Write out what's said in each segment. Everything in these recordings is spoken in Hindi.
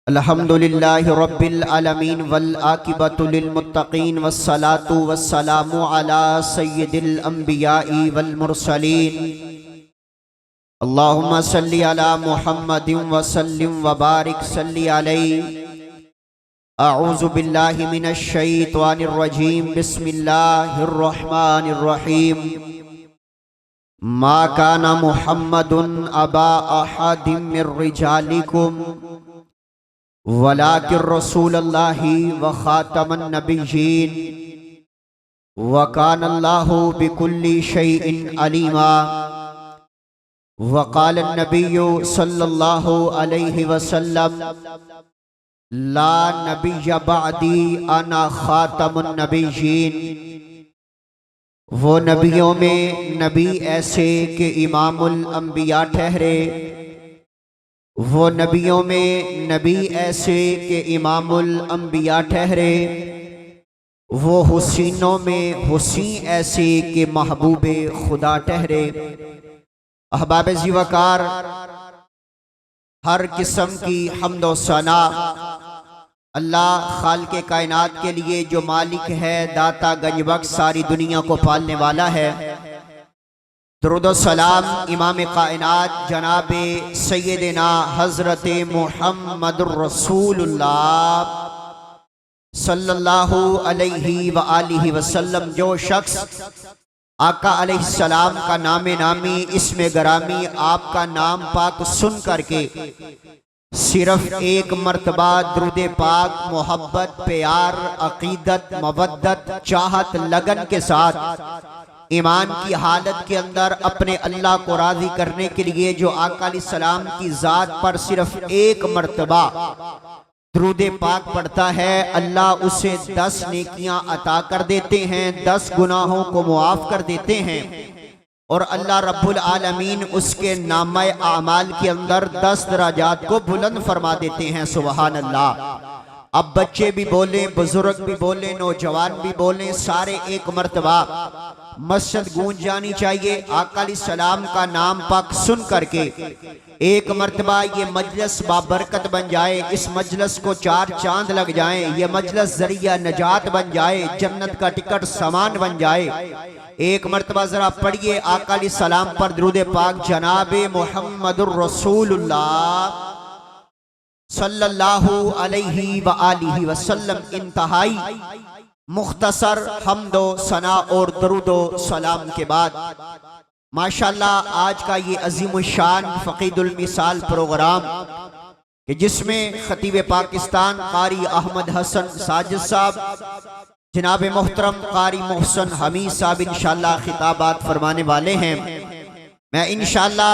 अल्हम्दुलिल्लाहि रब्बिल आलमीन वल आकिबतु लिल मुत्तकीन वस्सलातु वस्सलामु अला सय्यिदिल अंबियाई वल मुरसलीन। अल्लाहुम्मा सल्लि अला मुहम्मदिन व सल्लिम व बारिक सल्लि अलैहि। अऊज़ु बिल्लाहि मिनश शैतानिर रजीम। बिस्मिल्लाहिर रहमानिर रहीम। मा काना मुहम्मदुन अबा अहदिम मिर रिजालिकुम वलाकिर रसूलुल्लाहि व खातमन नबिय्यीन व कानल्लाहु बिकुल्ली शैइन अलीमा। व क़ाल नबिय्यु सल्लल्लाहु अलैहि वसल्लम ला नबिय्य बअदी अना खातमुन नबिय्यीन। वो नबियों में नबी ऐसे कि इमामुल अंबिया ठहरे, वो नबियों में नबी ऐसे कि इमामुल अंबिया ठहरे, वो हुसीनों में हुसी ऐसे कि महबूबे खुदा ठहरे। अहबाब ज़ीवकार, हर किस्म की हम्द व सना अल्लाह खालिक़े कायनात के लिए जो मालिक है, दाता गंजबख्श, सारी दुनिया को पालने वाला है। दुरूद व सलाम इमाम कायनात जनाबे सैयदना हज़रत मुहम्मदुर रसूलुल्लाह सल्लल्लाहु अलैहि व आलिहि वसल्लम, जो शख्स आका अलैहिस्सलाम का नामे नामी इसमें गरामी आपका नाम पाक सुन करके सिर्फ एक मर्तबा दुरूद पाक मोहब्बत, प्यार, अकीदत, मवद्दत, चाहत, लगन के साथ ईमान की हालत के अंदर अपने अल्लाह को राजी करने के लिए जो आका अलैहिस्सलाम की जात पर सिर्फ एक मर्तबा दुरूद पाक पढ़ता है, अल्लाह उसे 10 नेकियां अता कर देते हैं, 10 गुनाहों को मुआफ कर देते हैं और अल्लाह रब्बुल आलमीन उसके नामे आमाल के अंदर 10 दराजात को बुलंद फरमा देते हैं। सुबहान अल्लाह। अब बच्चे भी बोले, बुजुर्ग भी बोले, नौजवान भी बोले, सारे एक मर्तबा मस्जिद गूंज जानी चाहिए। आका अलैहिस्सलाम का नाम पाक सुन करके एक मर्तबा ये मजलिस बाबरकत बन जाए, इस मजलिस को 4 चांद लग जाएं, ये मजलिस जरिया नजात बन जाए, जन्नत का टिकट सामान बन जाए। एक मर्तबा जरा पढ़िए आका अलैहिस्सलाम पर दुरूद पाक, जनाबे मुहम्मदुर रसूलुल्लाह सल्लल्लाहु अलैहि व आलिहि वसल्लम। इंतहाई मुख्तसर हम्दो सना और दरूदो सलाम के बाद माशाल्लाह आज का ये अजीम शान फ़क़ीदुल मिसाल प्रोग्राम कि जिसमें खतीब पाकिस्तान कारी अहमद हसन साजिद साहब, जनाब मोहतरम कारी मोहसन हमीद साहब इंशाअल्लाह खिताबात फरमाने वाले हैं। मैं इंशाअल्लाह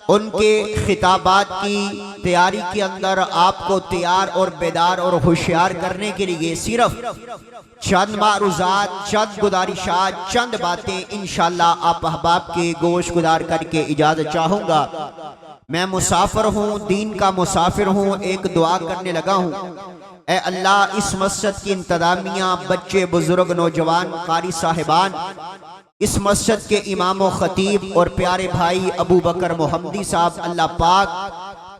उनके खिताबात की तैयारी के अंदर आपको तैयार और बेदार और होशियार करने के लिए सिर्फ चंद मारूजात, चंद गुजारिशात, चंद बातें इंशाअल्लाह आप अहबाब के गोश गुजार करके इजाजत चाहूँगा। मैं मुसाफिर हूँ, दीन का मुसाफिर हूँ, एक दुआ करने लगा हूँ। ए अल्लाह, इस मस्जिद की इंतजामिया, बच्चे, बुजुर्ग, नौजवान, कारी साहिबान, इस मस्जिद के इमाम व खतीब और प्यारे भाई अबू बकर मोहम्मदी साहब, अल्लाह पाक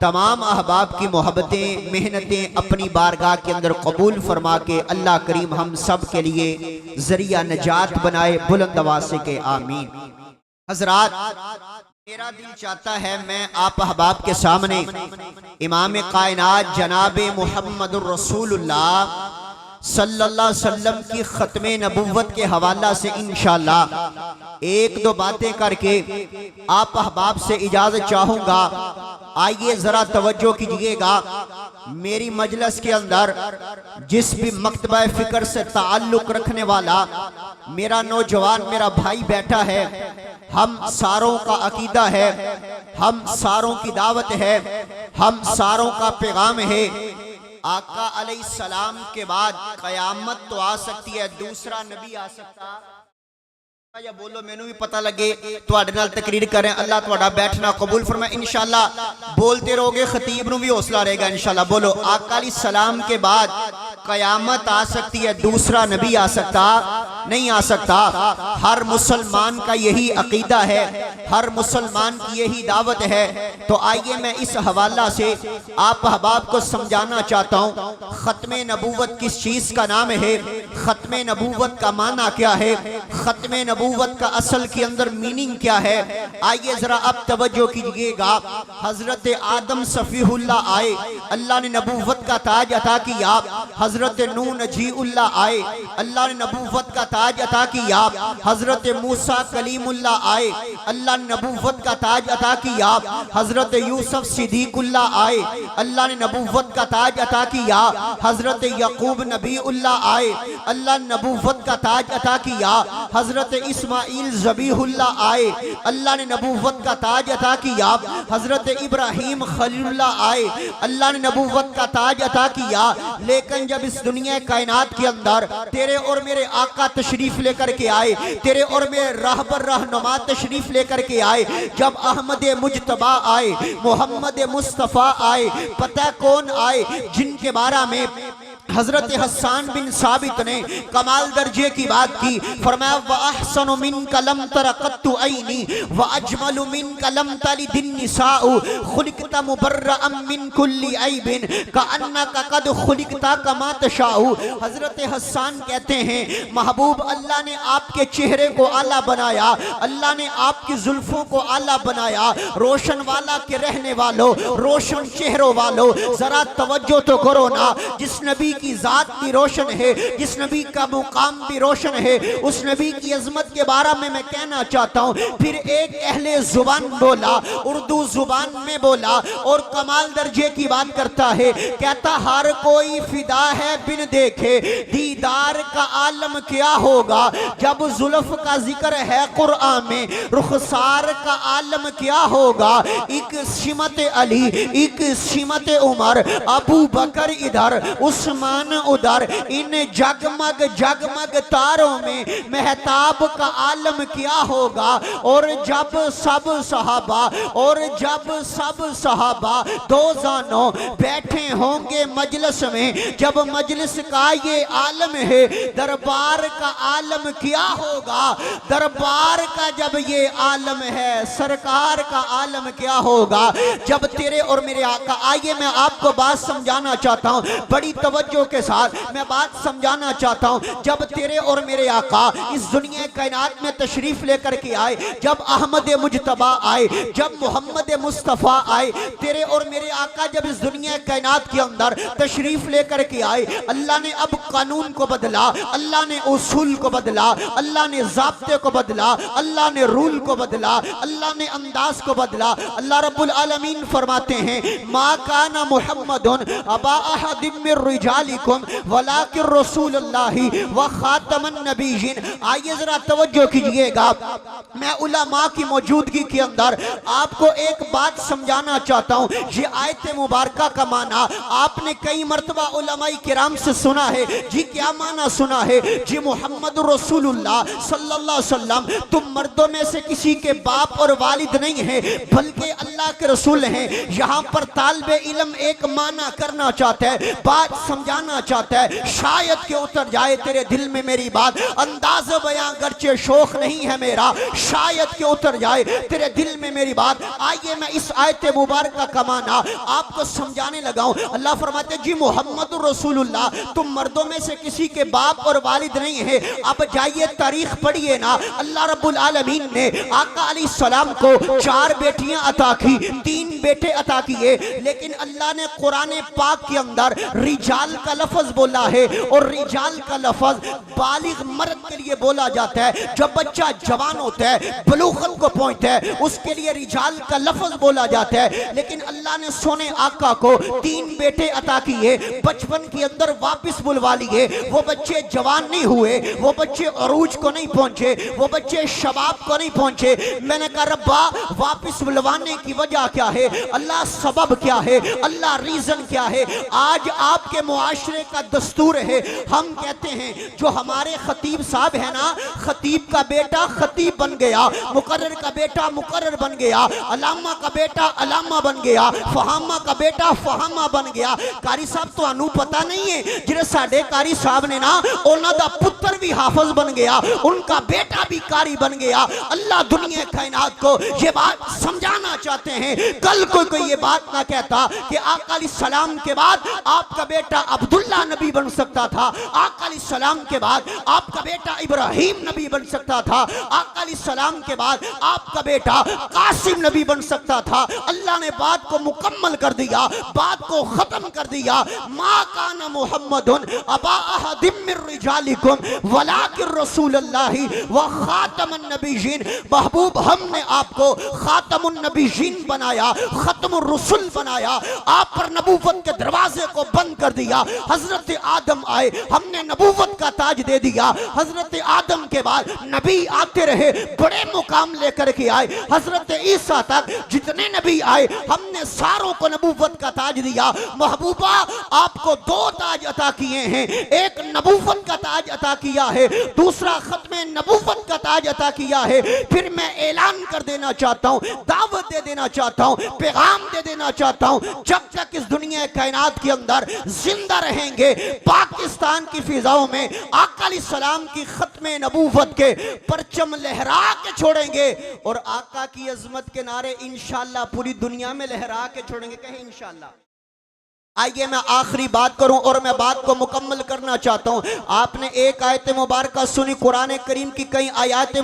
तमाम अहबाब की मोहब्बतें, मेहनतें अपनी बारगाह के अंदर कबूल फरमा के अल्लाह करीम हम सब के लिए जरिया नजात बनाए। बुलंद आवाज़ से के आमीन। हजरात, मेरा दिल चाहता है मैं आप अहबाब के सामने इमाम कायनात जनाबे मुहम्मदुर रसूलुल्लाह सल्लल्लाहु अलैहि वसल्लम की खत्मे नबुव्वत के हवाला से इंशाअल्लाह एक दो बातें करके आप अहबाब से इजाजत चाहूंगा। आइए जरा तवज्जो कीजिएगा। मेरी मजलिस के अंदर जिस भी मकतबा फिक्र से ताल्लुक रखने वाला मेरा नौजवान, मेरा भाई बैठा है, हम सारों का अकीदा है, हम सारों की दावत है, हम सारों का पैगाम है। आका अलैहिस्सलाम के बाद कयामत तो आ सकती है, दूसरा नबी आ सकता या बोलो मैनू भी पता लगे तुहाडे नाल तकरीर करें। अल्लाह तुहाडा बैठना कबूल फरमाए। इंशाअल्लाह बोलते रहोगे, खतीब नू भी हौसला रहेगा इंशाअल्लाह। बोलो आका अलैहिस्सलाम के बाद कयामत आ सकती है, दूसरा नबी आ सकता नहीं आ सकता। हर मुसलमान का यही अकीदा है, हर मुसलमान की यही दावत है। तो आइए मैं इस हवाला से आप अहबाब को समझाना चाहता हूँ खत्मे नबूवत किस चीज का नाम है, खत्मे नबूवत का माना क्या है, खत्मे नबूवत का असल के अंदर मीनिंग क्या है। आइए जरा अब तवज्जो कीजिएगा। हजरत आदम सफीहुल्लाह आए, अल्लाह ने नबूवत का ताज अता किया। हजरत नूह नजीउल्लाह आए, अल्लाह ने नबूवत का ताज अता किया। हजरत मूसा कलीमुल्लाह आए, अल्लाह ने नबूवत का ताज अता किया। हजरत यूसुफ सिद्दीकुल्लाह आए, अल्लाह ने नबूवत का ताज अता किया। हजरत यकूब नबीउल्लाह आए, अल्लाह ने नबूवत का ताज अता किया। हजरत इस्माइल ज़बीहुल्लाह आए, अल्लाह ने नबूवत का ताज अता किया। हजरत इब्राहिम खलीलुल्लाह आए, अल्लाह ने नबूवत का ताज अता किया। लेकिन जब इस दुनिया कायनात के अंदर तेरे और मेरे आका तशरीफ लेकर के आए, तेरे और मेरे रहबर रहनुमा तशरीफ लेकर के आए, जब अहमद मुजतबा आए, मोहम्मद मुस्तफ़ा आए, पता कौन आए जिनके बारे में हजरत हसन बिन साबित ने कमाल दर्जे की बात की। फरमाया व अहसनु मिनका लम तरा कत्तु ऐनी व अजमलु मिनका लम तलिदिन निसाउ खुलिकता मुबर्रअम मिन कुल्ली ऐबिन कअन्नका कद खुलिकता कमा तशाउ। हजरत हसन कहते हैं महबूब अल्लाह ने आपके चेहरे को आला बनाया, अल्लाह ने आपकी जुल्फों को आला बनाया। रोशन वाला के रहने वालों, रोशन चेहरों वालों, जरा तवज्जो तो करो ना। जिस नबी की जात भी रोशन है, जिस नबी का मुकाम भी रोशन है, उस नबी की अजमत के बारे में मैं कहना चाहता हूँ। फिर एक अहले जुबान बोला, उर्दू जुबान में बोला और कमाल दर्जे की बात करता है। कहता हर कोई फिदा है बिन देखे, दीदार का आलम क्या होगा। जब जुल्फ का जिक्र है कुरान में, रुखसार का आलम क्या होगा। एक सिमत अली, एक सिमत उमर, अबू बकर इधर, उस्मान उधर, इन जगमग जगमग तारों में महताब का आलम क्या होगा। और जब सब सहाबा, और जब सब सहाबा दो जानों बैठे होंगे मजलिस में, जब मजलिस का ये आलम है, दरबार का आलम क्या होगा। दरबार का जब ये आलम है, सरकार का आलम क्या होगा। जब तेरे और मेरे आका, आइए मैं आपको बात समझाना चाहता हूँ, बड़ी तवज्जो के साथ मैं बात समझाना चाहता हूं। जब तेरे और मेरे आका इस दुनिया कायनात में तशरीफ लेकर के आए, जब अहमद मुजतबा आए, जब मोहम्मद मुस्तफ़ा आए, तेरे और मेरे आका जब इस दुनिया कायनात के अंदर तशरीफ लेकर के आए, अल्लाह ने अब कानून को बदला, अल्लाह ने उसूल को बदला, अल्लाह ने ज़ाब्ते को बदला, अल्लाह ने रूल को बदला, अल्लाह ने अंदाज को बदला। अल्लाह रब्बुल आलमीन फरमाते हैं मा काना मुहम्मदुन अबा अहदिम मिर रिजालिकुम वलाकिन रसूलुल्लाहि व खातमन नबिय्यिन। आइए जरा तवज्जो कीजिएगा, मैं उलमा की मौजूदगी के अंदर आपको एक बात समझाना चाहता हूँ। ये आयत मुबारका का माना आपने कई मर्तबा उलमाए किराम से सुना है। जी क्या माना सुना है। जी मोहम्मद रसूलुल्लाह सल्लल्लाहु अलैहि वसल्लम तुम मर्दों में से किसी के बाप और वालिद नहीं है, बल्कि अल्लाह के रसूल हैं। यहाँ पर तालिबे इल्म एक माना करना चाहता है, बात समझाना चाहता है, शायद के उतर जाए तेरे दिल में मेरी बात। अंदाज़ बयां गर्चे शौक नहीं है मेरा, शायद के उतर जाए तेरे दिल में मेरी बात। आइए मैं इस आयत मुबारक का माना आपको समझाने लगा हूं। अल्लाह फरमाते जी मोहम्मद रसूलुल्लाह तुम मर्दों में से किसी के बाप और वालिद नहीं है। अब जाइए तारीख पढ़िए ना। अल्लाह रब्बुल आलमीन ने आका अलैहिस्सलाम को 4 बेटियां अता की, 3 बेटे अता किए, लेकिन अल्लाह ने कुरान पाक के अंदर रिजाल का लफ्ज बोला है। और रिजाल का लफ्ज बालिग मर्द के लिए बोला जाता है। जब बच्चा जवान होता है, बलूगत को पहुंचता है, उसके लिए रिजाल का लफ्ज बोला जाता है। लेकिन अल्लाह ने सोने आका को 3 बेटे अता किए, बचपन के अंदर वापस बुलवा लिए। वो बच्चे जवान नहीं हुए, वो बच्चे अरूज को नहीं पहुंचे, वो बच्चे शबाब को नहीं पहुंचे। मैंने कहा रब्बा वापस बुलवाने की वजह क्या है, अल्लाह सबब क्या है, अल्लाह रीजन क्या है। आज आपके मुआशरे माशरे का दस्तूर है। हम कहते हैं जो हमारे खतीब साहब है ना, खतीब का बेटा खतीब बन गया, मुकर्रर का बेटा मुकर्रर बन गया, अलामा का बेटा अलामा बन गया, फहामा का बेटा फहामा बन गया। कारी साहब तो अनु पता नहीं है जिन्हें साडे कारी साहब ने ना उन्हों का पुत्र भी हाफिज बन गया, उनका बेटा भी कारी बन गया। अल्लाह दुनिया कायनात को ये बात समझाना चाहते हैं। कल कोई ये बात ना कहता कि आका अलैहिस्सलाम के बाद आपका बेटा अब्दुल्ला नबी बन सकता था, आका अलैहिस्सलाम के बाद आपका बेटा इब्राहिम नबी बन सकता था, आका अलैहिस्सलाम के बाद आपका बेटा कासिम नबी बन सकता था। अल्लाह ने बात को मुकम्मल कर दिया, बात को खत्म कर दिया। मा काना मुहम्मदुन अबा अहदिम मिर रिजालिकुम वलाकिन रसूलुल्लाहि व खातमुन नबिय्यीन। महबूब हमने आपको खातमुन नबिय्यीन बनाया, खत्मुर रसूल बनाया, आप पर नबूवत के दरवाजे को बंद कर दिया। हजरत आदम आए, हमने नबूवत का ताज दे दिया। हजरत आदम के बाद नबी आते रहे, बड़े मुकाम लेकर के आए। हजरत ईसा तक जितने नबी आए हमने सारों को नबूवत का ताज दिया। महबूबा आपको दो ताज अता किए हैं, एक नबूवत का ताज अता किया है, दूसरा खत्मे नबूवत का ताज अता किया है। फिर मैं ऐलान कर देना चाहता हूँ, दावत दे देना चाहता हूँ, पैगाम दे देना चाहता हूँ, जब तक इस दुनिया कायनात के अंदर जिंदा रहेंगे, पाकिस्तान की फिजाओं में आका अलैहिस्सलाम की खत्मे नबूवत के परचम लहरा के छोड़ेंगे और आका की अजमत के नारे इंशाअल्लाह पूरी दुनिया में लहरा के छोड़ेंगे। कहें इंशाअल्लाह। आइए मैं आखिरी बात करूं और मैं बात को मुकम्मल करना चाहता हूं। आपने एक आयत मुबारक सुनी, कुरान करीम की कई आयत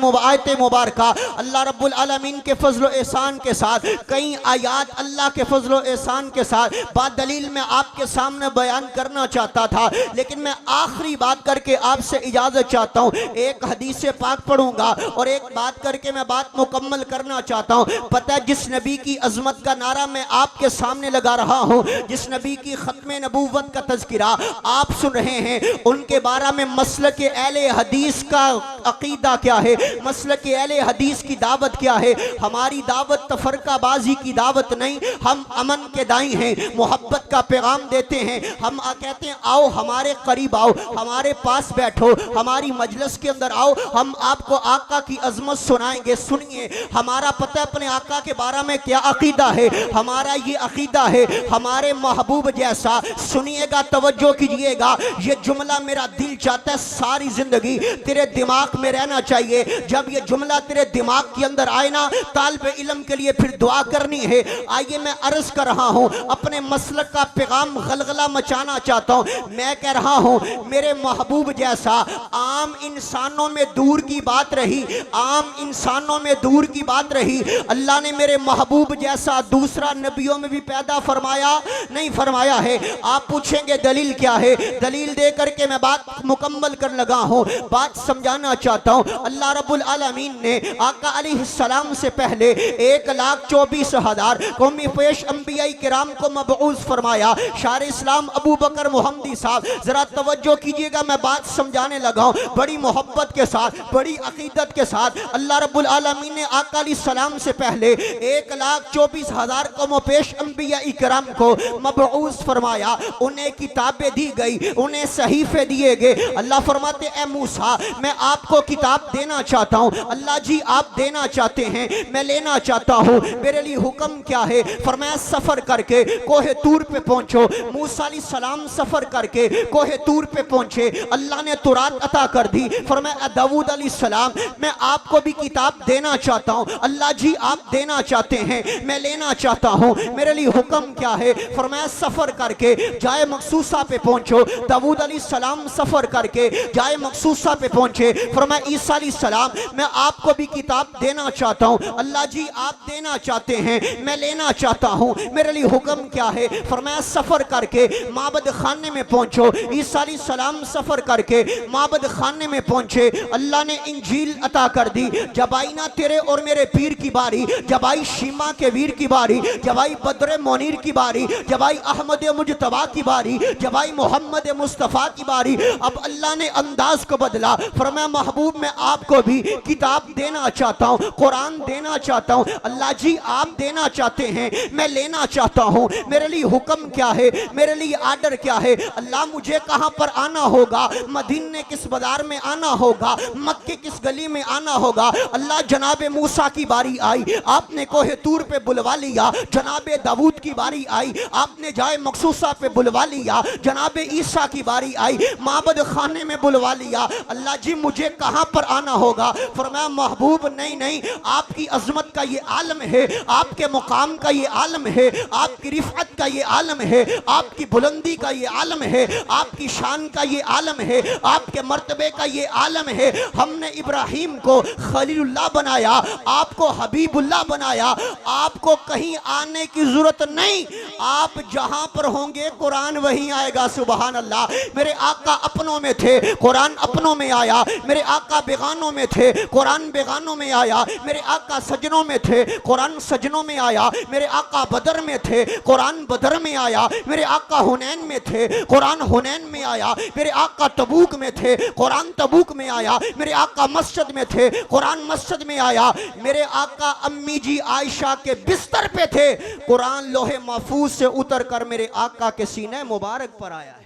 मुबारक अल्लाह रब्बुल आलमीन के फजल एहसान के साथ, कई आयात अल्लाह के फजल एहसान के साथ बात दलील में आपके सामने बयान करना चाहता था, लेकिन मैं आखिरी बात करके आपसे इजाज़त चाहता हूँ। एक हदीस पाक पढ़ूंगा और एक बात करके मैं बात मुकम्मल करना चाहता हूँ। पता है जिस नबी की अजमत का नारा मैं आपके सामने लगा रहा हूँ, जिस नबी की खत्मे नबूवत का तज़किरा आप सुन रहे हैं, उनके बारे में मसलक अहले हदीस का अकीदा क्या है, मसलक अहले हदीस की दावत क्या है। हमारी दावत तफरकाबाजी की दावत नहीं, हम अमन के दाई हैं, मोहब्बत का पैगाम देते हैं। हम कहते हैं आओ हमारे करीब आओ, हमारे पास बैठो, हमारी मजलिस के अंदर आओ, हम आपको आका की अजमत सुनाएंगे। सुनिए हमारा पता है अपने आका के बारे में क्या अकीदा है। हमारा ये अकीदा है हमारे महबूब जैसा, सुनिएगा तवज्जो कीजिएगा, ये जुमला मेरा दिल चाहता है सारी जिंदगी तेरे दिमाग में रहना चाहिए। जब ये जुमला तेरे दिमाग के अंदर आए ना, तालिब इल्म के लिए फिर दुआ करनी है। आइए मैं अर्ज कर रहा हूं, अपने मसलक का पैगाम गलगला मचाना चाहता हूं। मैं कह रहा हूं मेरे महबूब जैसा आम इंसानों में दूर की बात रही, आम इंसानों में दूर की बात रही, अल्लाह ने मेरे महबूब जैसा दूसरा नबियों में भी पैदा फरमाया नहीं फरमाया है। आप पूछेंगे दलील क्या है, दलील दे करके मैं बात मुकम्मल कर लगा हूं, बात समझाना चाहता हूं। अल्लाह रब्बुल आलमीन ने आका अलैहिस्सलाम से पहले 1,24,000 कौमी पेश अंबिया किराम को मबऊस फरमाया। शार इस्लाम अबू बकर मोहम्मदी साहब जरा तवज्जो कीजिएगा, मैं बात समझाने लगा हूं बड़ी मोहब्बत के साथ, बड़ी अकीदत के साथ। अल्लाह रब्बुल आलमीन ने आका अलैहिस्सलाम से पहले 1,24,000 कौम पेश अंबिया किराम को मबऊस फरमाया, उन्हें किताबें दी गई, उन्हें सहीफे दिए गए। अल्लाह फरमाते ए मूसा मैं आपको किताब देना चाहता हूँ। अल्लाह जी आप देना चाहते हैं, मैं लेना चाहता हूँ, मेरे लिए हुक्म क्या है। फरमाया सफर करके कोहे तूर पे पहुंचो। मूसा अलैहिस्सलाम सफर करके कोहे तूर पे पहुंचे, अल्लाह ने तुरात अता कर दी। फरमाया दाऊद अलैहिस्सलाम मैं आपको भी किताब देना चाहता हूँ। अल्लाह जी आप देना चाहते हैं, मैं लेना चाहता हूँ, मेरे लिए हुक्म क्या है। फरमाया सफर करके जाए मखसूसा पे पहुंचो। दाऊद अलैहिस्सलाम सफर करके जाए मखसूसा पे पहुंचे। फरमाया ईसा अलैहिस्सलाम मैं आपको भी किताब देना चाहता हूं। अल्लाह जी आप देना चाहते हैं, मैं लेना चाहता हूं, मेरे लिए हुक्म क्या है। फरमाया सफर करके माबद खाने में पहुंचो। ईसा अलैहिस्सलाम सफर करके माबद खाने में पहुंचे, अल्लाह ने इंजील अता कर दी। जब आई ना तेरे और मेरे पीर की बारी, जब आई शीमा के वीर की बारी, जब आई बद्र मोनीर की बारी, जब आई अहमद मुजतबा की बारी, जब आई मोहम्मद मुस्तफ़ा की बारी, अब अल्लाह ने अंदाज को बदला। फरमाया महबूब मैं आपको भी किताब देना चाहता हूँ, कुरान देना चाहता हूँ। अल्लाह जी आप देना चाहते हैं, मैं लेना चाहता हूँ, मेरे लिए हुक्म क्या है, मेरे लिए आर्डर क्या है? अल्लाह मुझे कहाँ पर आना होगा, मदीने किस बाजार में आना होगा, मक्के किस गली में आना होगा? अल्लाह जनाबे मूसा की बारी आई, आपने कोहे तूर पे बुलवा लिया। जनाबे दाऊद की बारी आई, आपने जाए मखसूसा पे बुलवा लिया। जनाबे ईसा की बारी आई, माबद खाने में बुलवा लिया। अल्लाह जी मुझे कहाँ पर आना होगा? फरमाया महबूब नहीं नहीं, आपकी अजमत का ये आलम है, आपके मुकाम का ये आलम है, आपकी रिफअत का ये आलम है, आपकी बुलंदी का ये आलम है, आपकी शान का ये आलम है, आपके मर्तबे का ये आलम है। हमने इब्राहिम को खलीलुल्लाह बनाया, आपको हबीबुल्लाह बनाया। आपको कहीं आने की जरूरत नहीं, आप जहां पर होंगे कुरान वहीं आएगा। सुभान अल्लाह। मेरे आका अपनों में थे, कुरान अपनों में आया। मेरे आका बेगानों में थे, कुरान बेगानों में आया। मेरे आका सजनों में थे, कुरान सजनों में आया। मेरे आका बदर में थे, कुरान बदर में आया। मेरे आका हुनैन में थे, कुरान हुनैन में आया। मेरे आका तबूक में थे, कुरान तबूक में आया। मेरे आका मस्जिद में थे, कुरान मस्जिद में आया। मेरे आका अम्मी जी आयशा के बिस्तर पे थे, कुरान लोहे महफूज से उतर कर मेरे आका के सीने मुबारक पर आया है।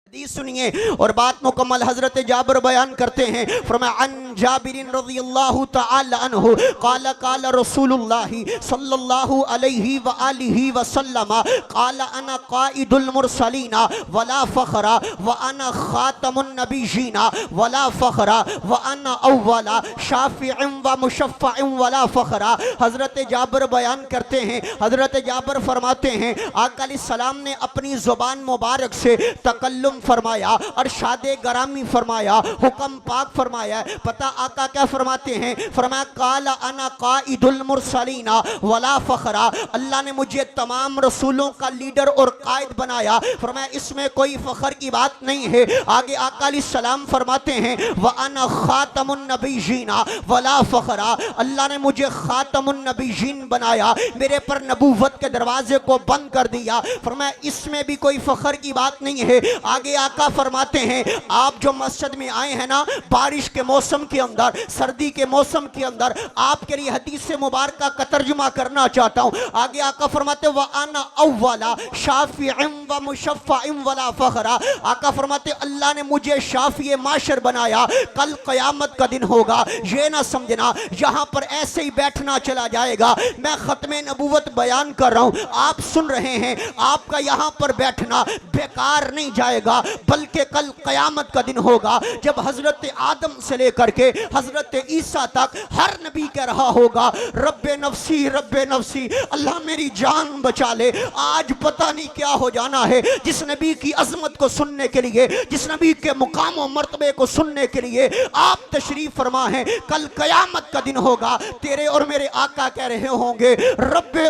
हदीस सुनिए और बात मुकम्मल हजरत जाबिर बयान करते हैं। फरमाया अन जाबिरिन रज़ियल्लाहु तआला अन्हु क़ाला क़ाला रसूलुल्लाह सल्लल्लाहु अलैहि व आलिहि वसल्लम क़ाला अना क़ाइदुल मुरसलीना वला फ़ख़रा व अना ख़ातमुन नबिय्यीना वला फ़ख़रा व अना अव्वला शाफ़िअन व मुशफ़्फ़अन वला फ़ख़रा। हजरत जाबिर बयान करते हैं, हजरत जाबिर फरमाते हैं आका अलैहिस्सलाम ने अपनी ज़ुबान मुबारक से तकल्लुम फरमाया और शादे गरामी फरमाया, हुक्म पाक फरमाया। पता आका क्या फरमाते हैं? फरमाया काला अना काइदुल मुरसलीना वला फ़ख़रा, अल्लाह ने मुझे तमाम रसूलों का लीडर और कायद बनाया। फरमाया इसमें कोई फ़ख्र की बात नहीं है। आगे आका अलैहिस्सलाम फरमाते हैं व अना ख़ातमुन नबिय्यीना वला फ़ख़रा, अल्लाह ने मुझे ख़ातमुन नबिय्यीन बनाया, मेरे पर नबूवत के दरवाजे को बंद कर दिया। फरमाया इसमें भी कोई फ़ख्र की बात नहीं है। आगे आका फरमाते हैं आप जो मस्जिद में आए हैं ना, बारिश के मौसम के अंदर, सर्दी के मौसम के अंदर, आपके लिए हदीस मुबारक का तर्जुमा करना चाहता हूं। आगे आका फरमाते व अना अव्वला शाफ़िअन व मुशफ़्फ़अन वला फ़ख़रा, आका फरमाते अल्लाह ने मुझे शाफ़ी माशर बनाया। कल क़यामत का दिन होगा, ये ना समझना यहां पर ऐसे ही बैठना चला जाएगा। मैं ख़त्मे नबूवत बयान कर रहा हूं, आप सुन रहे हैं, आपका यहां पर बैठना बेकार नहीं जाएगा, बल्कि कल क़यामत का दिन होगा जब हजरत आदम से लेकर के हजरत ईसा तक हर नबी कह रहा होगा रब्बे नफ्सी, अल्लाह मेरी जान बचा ले। आज पता नहीं क्या हो जाना है। जिस नबी की अजमत को सुनने के लिए, जिस नबी के मुकाम और मर्तबे को सुनने के लिए आप तशरीफ फरमा हैं, कल क़यामत का दिन होगा। तेरे और मेरे आका कह रहे होंगे रब्बे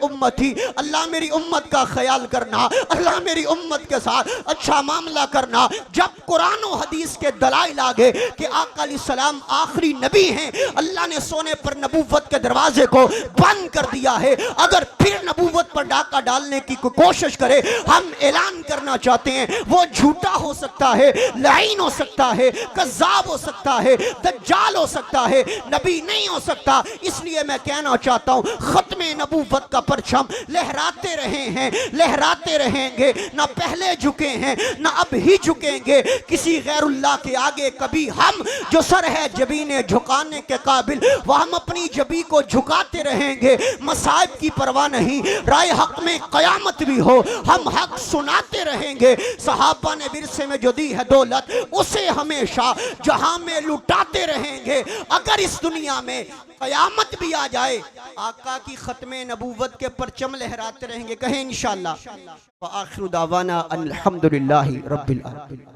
उम्मती, अल्लाह मेरी उम्मत का ख्याल करना, अल्लाह मेरी उम्मत के साथ अच्छा मामला करना। जब कुरान और हदीस के दलाइल आ गए कि आका अलैहिस्सलाम आखिरी नबी हैं, अल्लाह ने सोने पर नबूवत के दरवाजे को बंद कर दिया है। अगर फिर नबूवत पर डाका डालने की कोशिश करे, हम ऐलान करना चाहते हैं वो झूठा हो सकता है, लाइन हो सकता है, कज़्ज़ाब हो सकता है, दज्जाल हो सकता है, नबी नहीं हो सकता। इसलिए मैं कहना चाहता हूं खत्मे नबूवत का परचम लहराते रहे हैं, लहराते रहेंगे। ना पहले झुके हैं ना अब ही झुकेंगे किसी गैरुल्लाह के आगे कभी। हम जो सर है जबीने झुकाने के काबिल, वह हम अपनी जबी को झुकाते रहेंगे। मसाइब की परवाह नहीं, राय हक में कयामत भी हो हम हक सुनाते रहेंगे। सहाबा ने विरसे में जो दी है दौलत, उसे हमेशा जहां में लुटाते रहेंगे। अगर इस दुनिया में कयामत भी आ जाए, आका की खत्मे नबूवत के परचम लहराते रहेंगे। कहें इंशाअल्लाह। व आखिरु दावाना अल्हम्दुलिल्लाहि रब्बिल आलमीन।